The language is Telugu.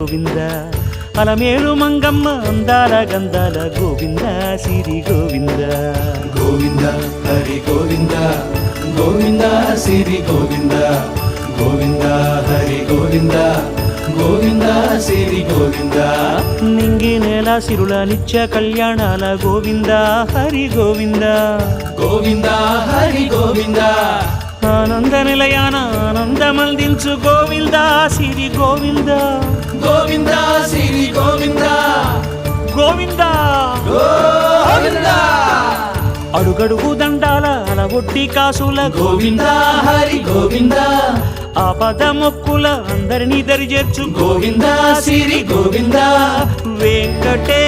గోవింద అలమేలు మంగమ్మ అందాల గంధాల గోవింద సిరి గోవింద గోవింద హరి గోవింద గోవింద సిరి గోవింద గోవింద హరి గోవింద గోవింద సిరి గోవింద నింగి నేల సిరుల నిత్య కళ్యాణాల గోవింద హరి గోవింద గోవింద హరి గోవింద ఆనంద నిలయాన ఆనందమందించు గోవింద సిరి గోవింద గోవింద సిరి గోవింద గోవింద గోవింద అడుగడుగు దండాల అలవొట్టి కాసుల గోవింద హరి గోవింద ఆపద మొక్కుల అందరినీ దరిచేర్చు గోవింద సిరి గోవింద వెంకటే